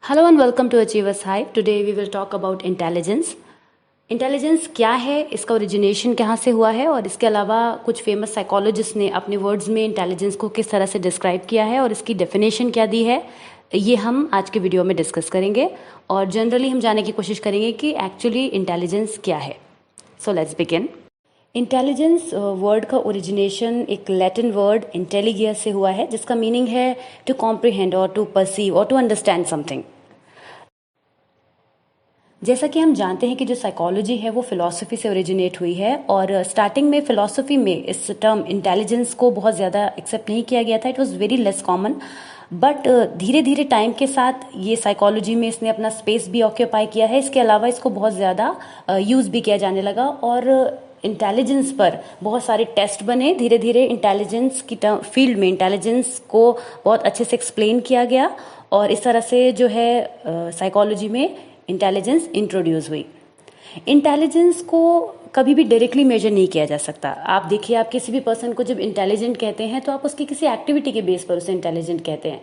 Hello and welcome to Achievers Hive. Today we will talk about intelligence. Intelligence क्या है, इसका origination कहाँ से हुआ है और इसके अलावा कुछ फेमस साइकोलॉजिस्ट ने अपने वर्ड्स में इंटेलिजेंस को किस तरह से डिस्क्राइब किया है और इसकी डेफिनेशन क्या दी है, ये हम आज के वीडियो में डिस्कस करेंगे और जनरली हम जानने की कोशिश करेंगे कि एक्चुअली इंटेलिजेंस क्या है. So let's begin. Intelligence word का ओरिजिनेशन एक लैटिन वर्ड इंटेलिगिया से हुआ है, जिसका मीनिंग है टू कॉम्प्रिहेंड और टू परसीव और टू अंडरस्टैंड समथिंग. जैसा कि हम जानते हैं कि जो साइकोलॉजी है वो फिलॉसफी से ओरिजिनेट हुई है और स्टार्टिंग में फिलॉसफी में इस टर्म इंटेलिजेंस को बहुत ज़्यादा एक्सेप्ट नहीं किया गया था. It was very less common. But धीरे धीरे टाइम के साथ ये साइकोलॉजी में इसने अपना स्पेस भी ऑक्यूपाई किया है. इसके अलावा इसको बहुत ज़्यादा यूज़ भी किया जाने लगा और इंटेलिजेंस पर बहुत सारे टेस्ट बने. धीरे धीरे इंटेलिजेंस की फील्ड में इंटेलिजेंस को बहुत अच्छे से एक्सप्लेन किया गया और इस तरह से जो है साइकोलॉजी में इंटेलिजेंस इंट्रोड्यूस हुई. इंटेलिजेंस को कभी भी डायरेक्टली मेजर नहीं किया जा सकता. आप देखिए, आप किसी भी पर्सन को जब इंटेलिजेंट कहते हैं तो आप उसकी किसी एक्टिविटी के बेस पर उसे इंटेलिजेंट कहते हैं.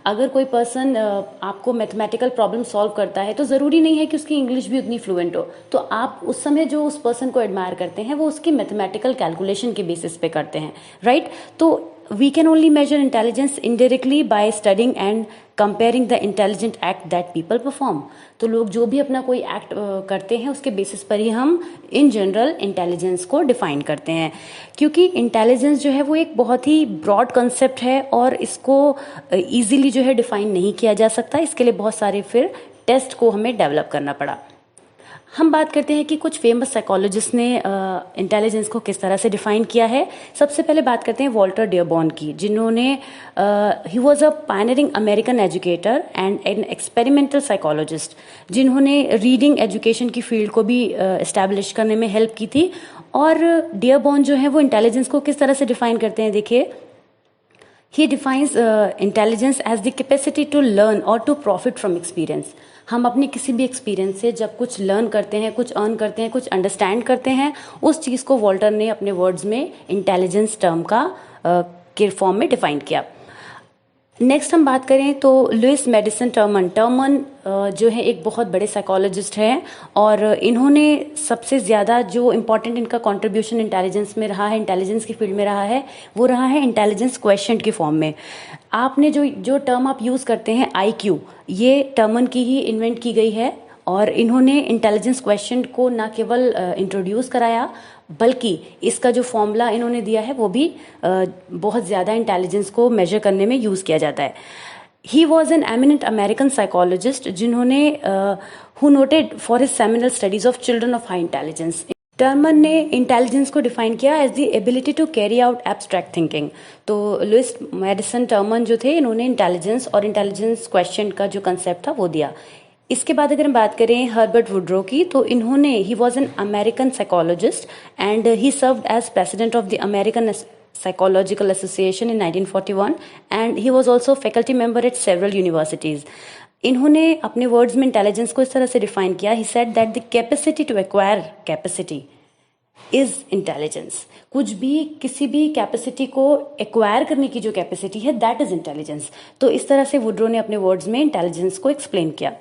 अगर कोई पर्सन आपको मैथमेटिकल प्रॉब्लम सॉल्व करता है तो ज़रूरी नहीं है कि उसकी इंग्लिश भी उतनी फ्लुएंट हो. तो आप उस समय जो उस पर्सन को एडमायर करते हैं वो उसकी मैथमेटिकल कैलकुलेशन के बेसिस पे करते हैं, राइट? तो we can only measure intelligence indirectly by studying and comparing the intelligent act that people perform. तो लोग जो भी अपना कोई एक्ट करते हैं उसके बेसिस पर ही हम इन जनरल इंटेलिजेंस को डिफाइन करते हैं, क्योंकि इंटेलिजेंस जो है वो एक बहुत ही ब्रॉड कंसेप्ट है और इसको इजीली जो है डिफाइन नहीं किया जा सकता. इसके लिए बहुत सारे फिर टेस्ट को हमें डेवलप करना पड़ा. हम बात करते हैं कि कुछ फेमस साइकोलॉजिस्ट ने इंटेलिजेंस को किस तरह से डिफाइन किया है. सबसे पहले बात करते हैं वॉल्टर डियरबॉर्न की, जिन्होंने he was a pioneering American educator and an experimental psychologist, जिन्होंने रीडिंग एजुकेशन की फील्ड को भी इस्टेब्लिश करने में हेल्प की थी. और डियरबॉर्न जो है वो इंटेलिजेंस को किस तरह से डिफाइन करते हैं, देखिए. He defines intelligence as the capacity to learn or to profit from experience. हम अपने किसी भी एक्सपीरियंस से जब कुछ लर्न करते हैं, कुछ अर्न करते हैं, कुछ अंडरस्टैंड करते हैं, उस चीज़ को वॉल्टर ने अपने वर्ड्स में इंटेलिजेंस टर्म का के फॉर्म में डिफाइन किया. नेक्स्ट हम बात करें तो लुइस मेडिसन टर्मन. जो है एक बहुत बड़े साइकोलॉजिस्ट हैं और इन्होंने सबसे ज़्यादा जो इम्पोर्टेंट इनका कंट्रीब्यूशन इंटेलिजेंस में रहा है, इंटेलिजेंस की फील्ड में रहा है, वो रहा है इंटेलिजेंस क्वेश्चन की फॉर्म में. आपने जो टर्म आप यूज़ करते हैं IQ, ये टर्मन की ही इन्वेंट की गई है और इन्होंने इंटेलिजेंस क्वेश्चन को ना केवल इंट्रोड्यूस कराया बल्कि इसका जो फॉर्मूला इन्होंने दिया है वो भी बहुत ज़्यादा इंटेलिजेंस को मेजर करने में यूज़ किया जाता है. He was an eminent American psychologist जिन्होंने who noted for his seminal studies of children of high intelligence. Terman ने इंटेलिजेंस को डिफाइन किया as the ability to carry out abstract thinking. तो लुइस मेडिसन टर्मन जो थे, इन्होंने intelligence और intelligence question का जो कंसेप्ट था वो दिया. इसके बाद अगर हम बात करें हर्बर्ट वुड्रो की, तो इन्होंने he was an American psychologist and he served as president of the American Psychological Association in 1941 and he was also faculty member at several universities. इन्होंने अपने वर्ड्स में इंटेलिजेंस को इस तरह से डिफाइन किया. He said that the capacity to acquire capacity is intelligence. कुछ भी, किसी भी कैपेसिटी को एक्वायर करने की जो कैपेसिटी है, दैट इज इंटेलिजेंस. तो इस तरह से वुड्रो ने अपने वर्ड्स में इंटेलिजेंस को एक्सप्लेन किया.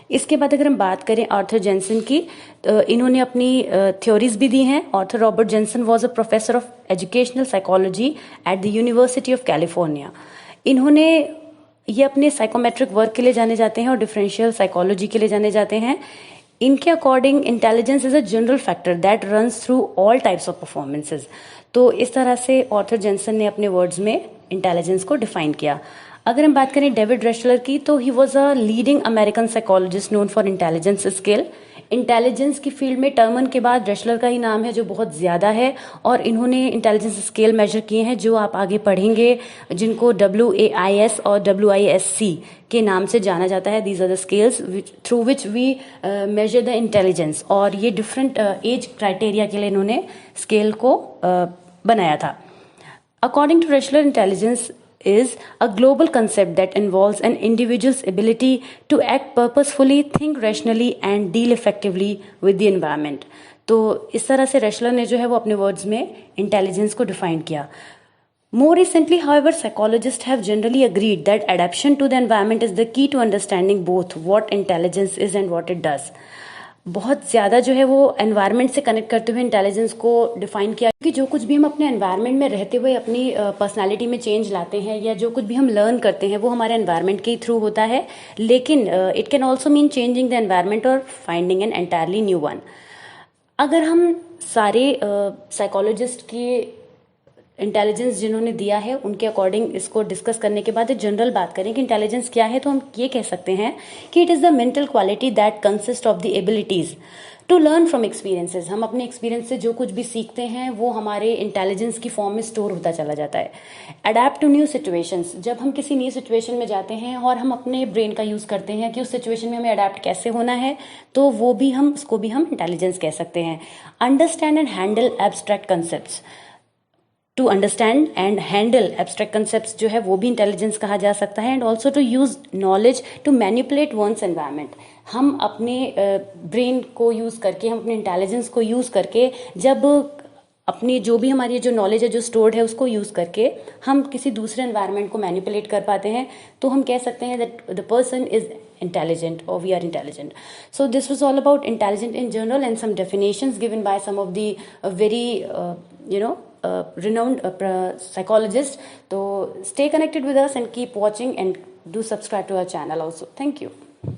इसके बाद अगर हम बात करें आर्थर जेनसन की, तो इन्होंने अपनी थ्योरीज भी दी हैं. Arthur Robert Jensen was a professor of educational psychology at the University of California. इन्होंने ये अपने साइकोमेट्रिक वर्क के लिए जाने जाते हैं और डिफरेंशियल साइकोलॉजी के लिए जाने जाते हैं. इनके according intelligence is a general factor that runs through all types of performances. तो इस तरह से आर्थर जेनसन ने अपने वर्ड्स में इंटेलिजेंस को डिफाइन किया. अगर हम बात करें डेविड रेशलर की, तो he was a leading American psychologist known for intelligence scale. Intelligence की फील्ड में टर्मन के बाद रेशलर का ही नाम है जो बहुत ज़्यादा है और इन्होंने इंटेलिजेंस स्केल मेजर किए हैं जो आप आगे पढ़ेंगे, जिनको WAIS और WISC के नाम से जाना जाता है. These are the scales through which we measure the intelligence. और ये डिफरेंट एज क्राइटेरिया के लिए इन्होंने स्केल को बनाया था. According to Wechsler, intelligence is a global concept that involves an individual's ability to act purposefully, think rationally and deal effectively with the environment. तो इस तरह से रेशलर ने जो है वो अपने वर्ड्स में इंटेलिजेंस को डिफाइन किया. More recently, however, psychologists have generally agreed that adaptation to the environment is the key to understanding both what intelligence is and what it does. बहुत ज़्यादा जो है वो एनवायरनमेंट से कनेक्ट करते हुए इंटेलिजेंस को डिफाइन किया कि जो कुछ भी हम अपने एनवायरनमेंट में रहते हुए अपनी पर्सनालिटी में चेंज लाते हैं या जो कुछ भी हम लर्न करते हैं वो हमारे एनवायरनमेंट के थ्रू होता है, लेकिन it can also mean changing the environment और finding an entirely new one. अगर हम सारे साइकोलॉजिस्ट की इंटेलिजेंस जिन्होंने दिया है उनके अकॉर्डिंग इसको डिस्कस करने के बाद जनरल बात करें कि इंटेलिजेंस क्या है, तो हम ये कह सकते हैं कि it is the mental quality that consist of the abilities to learn from experiences. हम अपने एक्सपीरियंस से जो कुछ भी सीखते हैं वो हमारे इंटेलिजेंस की फॉर्म में स्टोर होता चला जाता है। अडेप्ट टू न्यू सिचुएशंस, जब हम किसी नई सिचुएशन में जाते हैं और हम अपने ब्रेन का यूज़ करते हैं कि उस सिचुएशन में हमें अडेप्ट कैसे होना है, तो वो भी हम उसको भी हम इंटेलिजेंस कह सकते हैं। Understand and handle abstract concepts, to understand and handle abstract concepts जो है वो भी इंटेलिजेंस कहा जा सकता है। And also to use knowledge to manipulate one's environment, हम अपने ब्रेन को यूज करके, हम अपने इंटेलिजेंस को यूज करके, जब अपनी जो भी हमारी जो नॉलेज है जो स्टोर्ड है उसको यूज करके हम किसी दूसरे एनवायरनमेंट को मैनिपुलेट कर पाते हैं, तो हम कह सकते हैं that the person is intelligent or we are intelligent. So this was all about intelligent in general and some definitions given by some of the very renowned psychologists. So stay connected with us and keep watching and do subscribe to our channel also. Thank you.